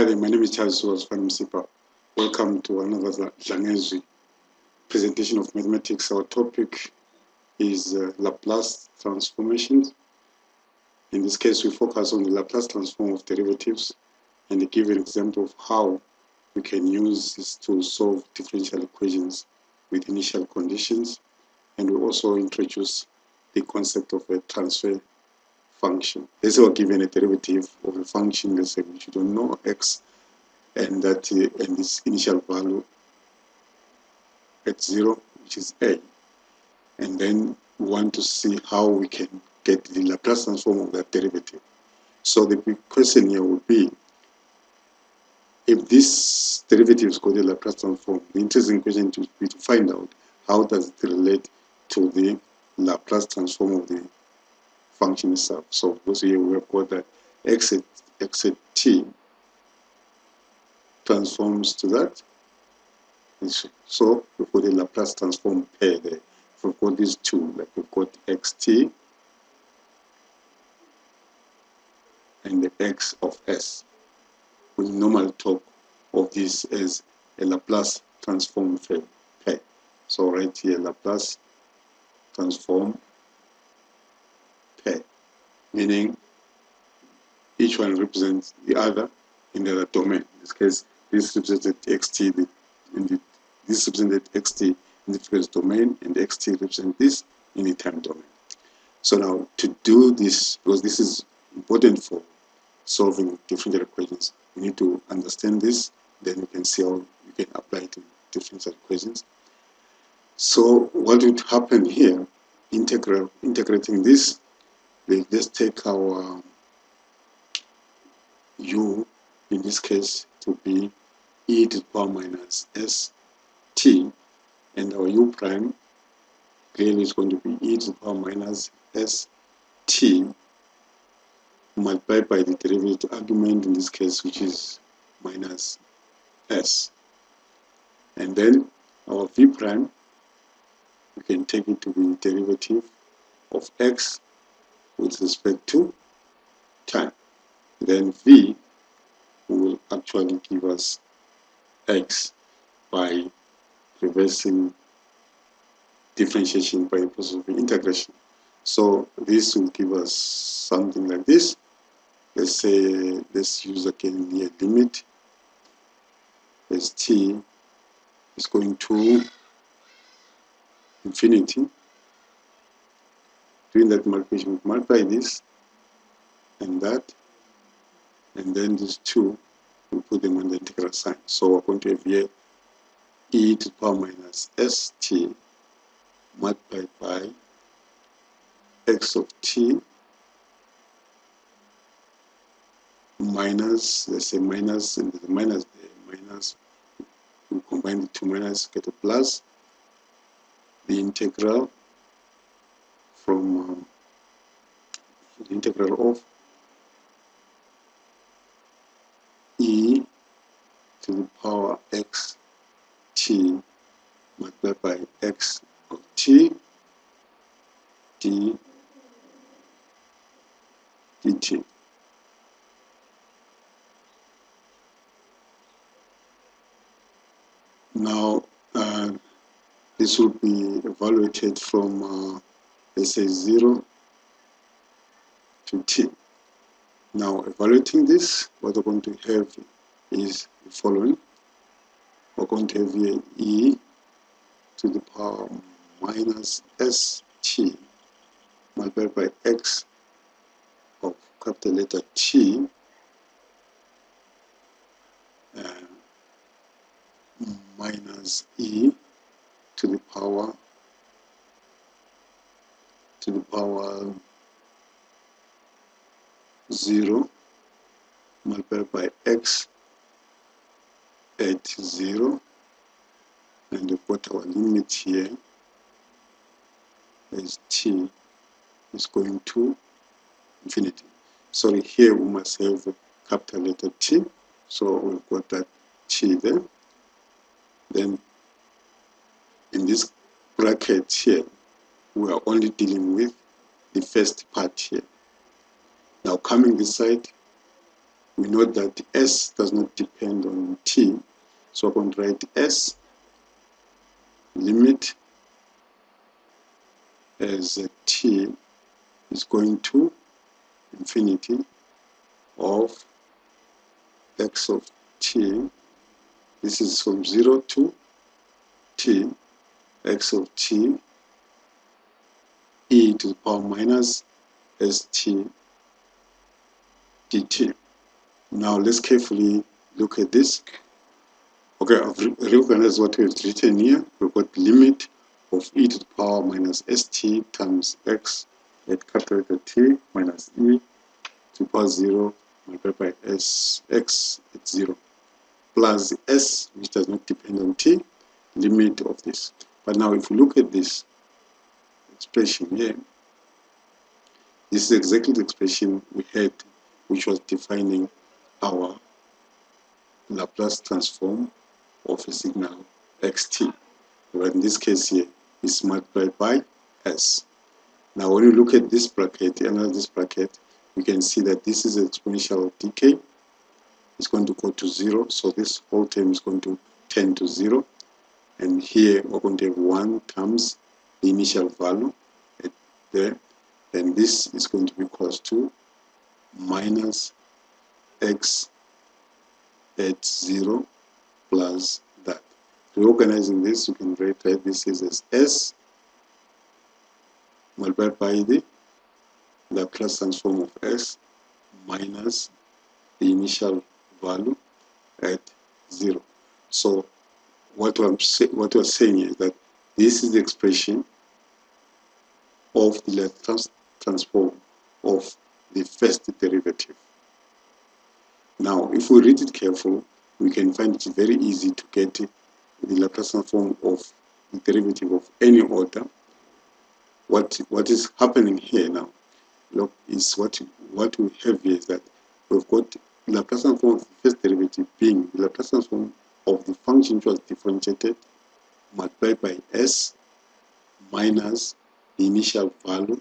Hi there, my name is Charles Sipa. Welcome to another Zangezwi presentation of mathematics. Our topic is Laplace transformations. In this case, we focus on the Laplace transform of derivatives and give an example of how we can use this to solve differential equations with initial conditions. And we also introduce the concept of a transfer function. Let's say we're given a derivative of a function, let's say which you don't know, x, and that and this initial value at 0, which is a, and then we want to see how we can get the Laplace transform of that derivative. So the big question here would be, if this derivative is called a Laplace transform, the interesting question to be to find out how does it relate to the Laplace transform of the function itself. So because here we have got that x at t transforms to that. So we've got a Laplace transform pair there. We've got these two, like we've got xt and the x of s. We normally talk of this as a Laplace transform pair. So right here, Laplace transform pair, meaning each one represents the other in the other domain. In this case, this represented xt, this represented xt in the frequency domain, and xt represents this in the time domain. So now to do this, because this is important for solving differential equations, we need to understand this, then we can see how you can apply it to differential equations. So what would happen here, integrating this, we just take our u, in this case, to be e to the power minus st, and our u prime clearly is going to be e to the power minus st multiplied by the derivative argument, in this case, which is minus s. And then our v prime, we can take it to be derivative of x with respect to time. Then v will actually give us x by reversing differentiation by the process of integration. So this will give us something like this. Let's say, let's use again here limit as t is going to infinity. Doing that multiplication, we multiply this and that, and then these two, we put them on the integral sign. So we're going to have here e to the power minus st multiplied by x of t minus, let's say minus, and the minus there, minus, we combine the two minus, get a plus, the integral from the integral of e to the power x t multiplied by x of t dt. Now this will be evaluated from let's say 0 to t. Now evaluating this, what we're going to have is the following. We're going to have here e to the power minus st multiplied by x of capital letter T minus e to the power 0 multiplied by x at 0, and we've got our limit here as t is going to infinity. Sorry, here we must have a capital letter T, so we've got that t there. Then in this bracket here, we are only dealing with the first part here. Now coming this side, we know that s does not depend on t, so I'm going to write s limit as t is going to infinity of x of t. This is from 0 to t, x of t e to the power minus st dt. Now let's carefully look at this. Okay, I've reorganized what we've written here. We've got limit of e to the power minus st times x at capital letter T minus e to the power 0 multiplied by s x at 0 plus s, which does not depend on t, limit of this. But now if we look at this expression here, this is exactly the expression we had, which was defining our Laplace transform of a signal xt. But in this case here, it's multiplied by s. Now when you look at this bracket, analyze this bracket, you can see that this is exponential decay. It's going to go to 0, so this whole term is going to tend to 0. And here we're going to have 1 times the initial value at there. Then this is going to be equals to minus x at 0 plus that. Reorganizing this, you can write this as s multiplied by the Laplace transform of s minus the initial value at 0. So what we're saying is that this is the expression of the Laplace transform of the first derivative. Now, if we read it carefully, we can find it very easy to get the Laplace transform of the derivative of any order. What is happening here now, look, is what we have here is that we've got Laplace transform of the first derivative being the Laplace transform of the function which was differentiated multiplied by s minus the initial value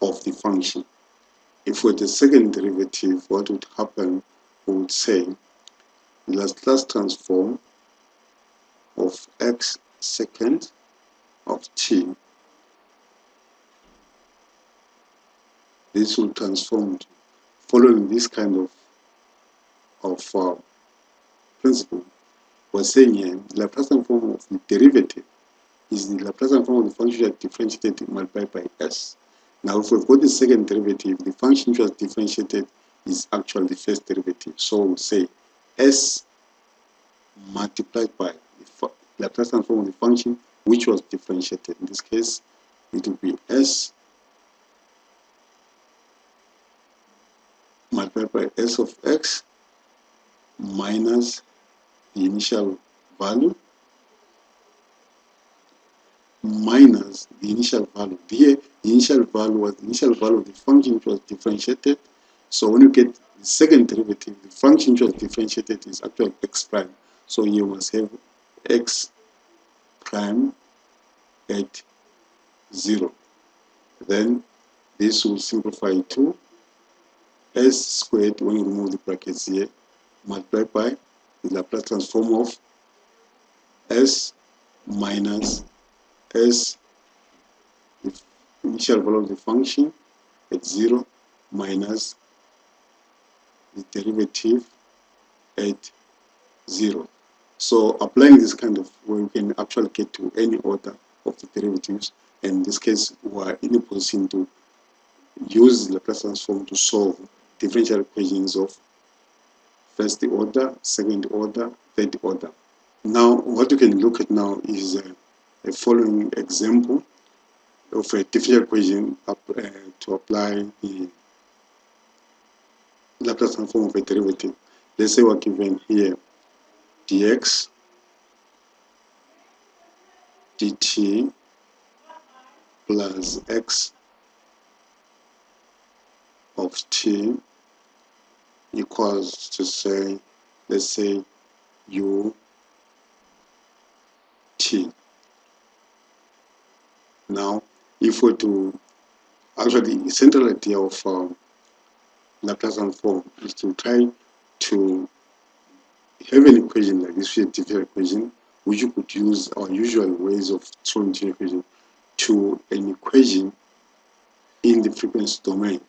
of the function. If we had the second derivative, what would happen? We would say the Laplace transform of x second of t. This will transform following this kind of principle. We're saying here the Laplace transform of the derivative is the Laplace transform of the function that differentiated multiplied by s. Now, if we've got the second derivative, the function which was differentiated is actually the first derivative. So we'll say s multiplied by the Laplace transform of the function which was differentiated. In this case, it will be s multiplied by s of x minus the initial value minus the initial value. Here, the initial value was the initial value of the function which was differentiated. So when you get the second derivative, the function which was differentiated is actually x prime. So you must have x prime at 0. Then this will simplify to s squared when you remove the brackets here, multiplied by the Laplace transform of s minus s, the initial value of the function at 0 minus the derivative at 0. So applying this kind of way, we can actually get to any order of the derivatives. And in this case, we are in a position to use the Laplace transform to solve differential equations of first order, second order, third order. Now, what you can look at now is a following example of a differential equation to apply the Laplace transform of a derivative. Let's say we're given here dx dt plus x of t equals to say, let's say u t. Now, if we're to actually the central idea of Laplace transform is to try to have an equation like this, a differential equation, which you could use our usual ways of solving differential equation to an equation in the frequency domain.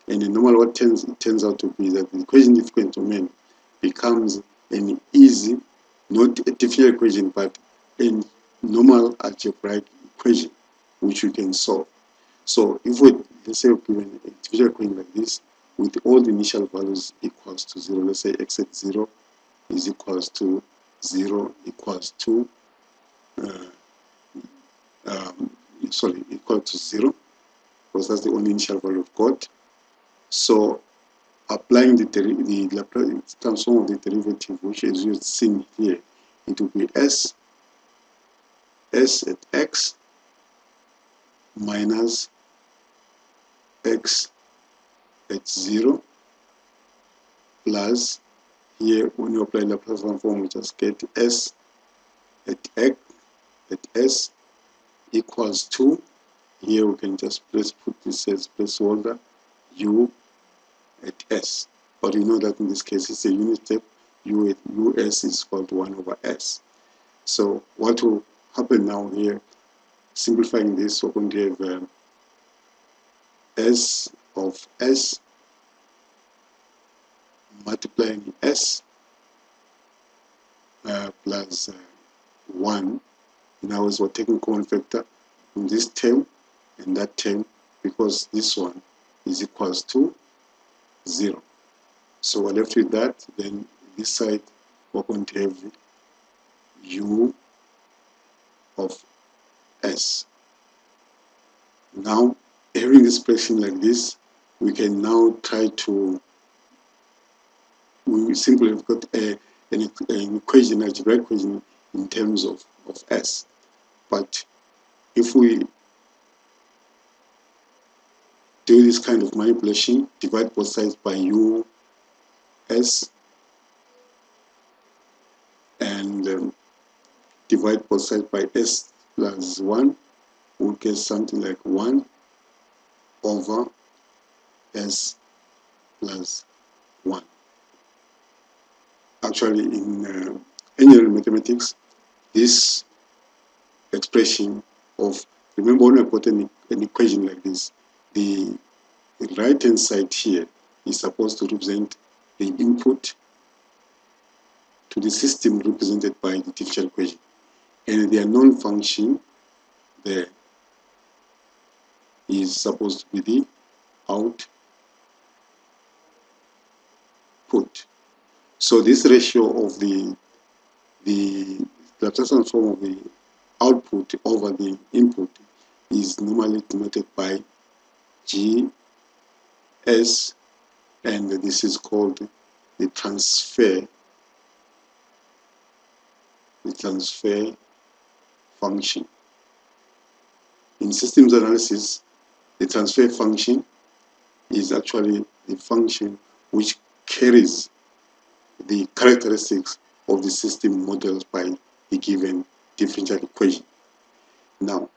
And in normal, what turns out to be that the equation in the frequency domain becomes an easy, not a differential equation, but a normal algebraic equation which we can solve. So if we, let's say, we're given a differential equation like this with all the initial values equals to 0, let's say x at 0 is equals to 0 equals to equal to 0, because that's the only initial value we've got. So applying the Laplace transform of the derivative, which is you've seen here, it will be s at x minus x at 0 plus, here when you apply Laplace transform, we just get s at x at s equals to, here we can just put this as placeholder, u at s. But you know that in this case it's a unit step, us is equal to 1 over s. So what will happen now here, simplifying this, we're going to have s of s multiplying s plus 1. Now as we're taking common factor in this term and that term, because this one is equals to 0. So we're left with that. Then this side we're going to have u of s. Now, having this expression like this, we can now try to, we simply have got an equation, algebraic equation in terms of s. But if we do this kind of manipulation, divide both sides by u s and divide both sides by s plus 1, we'll get something like 1 over s plus 1. Actually, in general mathematics, this expression of, remember when I put an equation like this, the right hand side here is supposed to represent the input to the system represented by the differential equation, and the unknown function there is supposed to be the output. So this ratio of the Laplace transform of the output over the input is normally denoted by GS, and this is called the transfer function. In systems analysis, the transfer function is actually the function which carries the characteristics of the system modeled by the given differential equation. Now,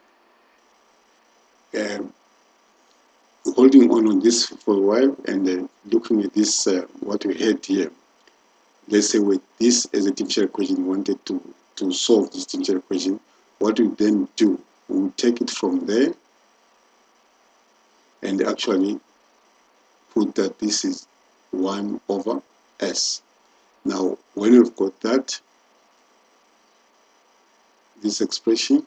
holding on this for a while and looking at this, what we had here, let's say with this as a differential equation, we wanted to solve this differential equation, what we then do, we take it from there and actually put that this is 1 over s. Now, when we've got that, this expression,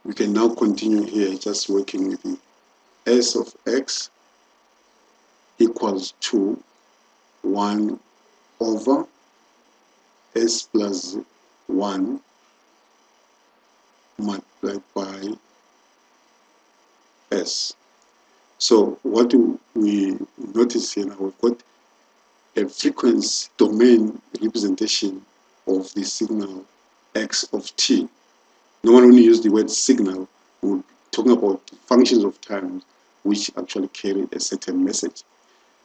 we can now continue here just working with the s of x equals to 1 over s plus 1 multiplied by s. So what do we notice here now? We've got a frequency domain representation of the signal x of t. No one only use the word signal, we're talking about functions of time which actually carry a certain message.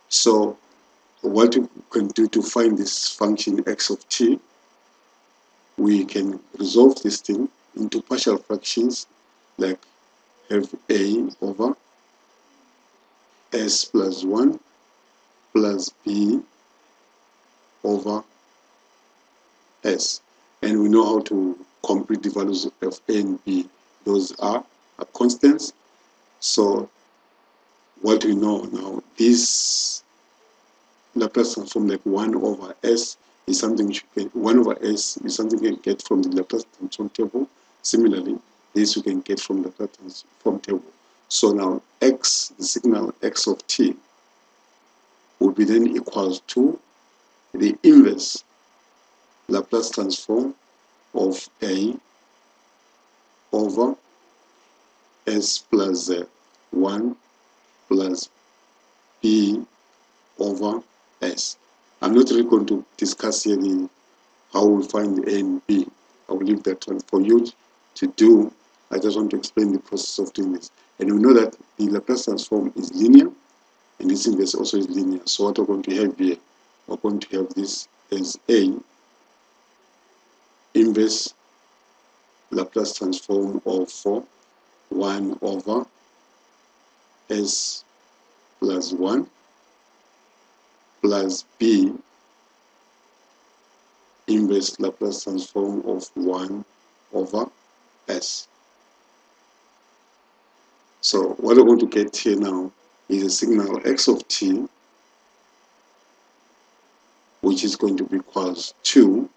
So what we can do to find this function x of t, we can resolve this thing into partial fractions, like have A over S plus 1 plus B over S. And we know how to compute the values of A and B. Those are constants. So what we know now, this Laplace transform like 1 over S is something you can, 1 over S is something you can get from the Laplace transform table. Similarly, this you can get from the Laplace transform table. So now X, the signal X of t, will be then equals to the inverse Laplace transform of A over S plus 1 plus B over S. I'm not really going to discuss here how we find A and B. I will leave that one for you to do. I just want to explain the process of doing this. And we know that the Laplace transform is linear, and this inverse also is linear. So what we're going to have here, we're going to have this as A inverse Laplace transform of 1 over S plus 1 plus B inverse Laplace transform of 1 over S. So what we're going to get here now is a signal X of t, which is going to be equals to,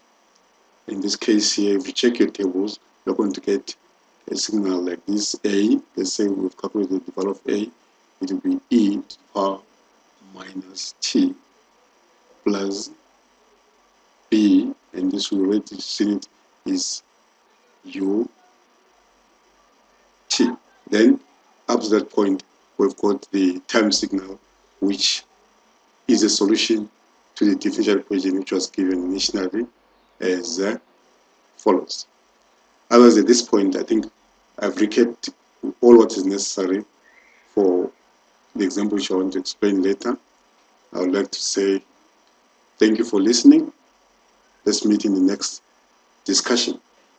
in this case here, if you check your tables, you're going to get a signal like this A. Let's say we've calculated the value of A, it will be e to the power minus t plus B, and this we already seen it is u t. Then up to that point, we've got the time signal, which is a solution to the differential equation which was given initially as follows. Otherwise, at this point, I think I've recapped all what is necessary for the example which I want to explain later. I would like to say thank you for listening. Let's meet in the next discussion.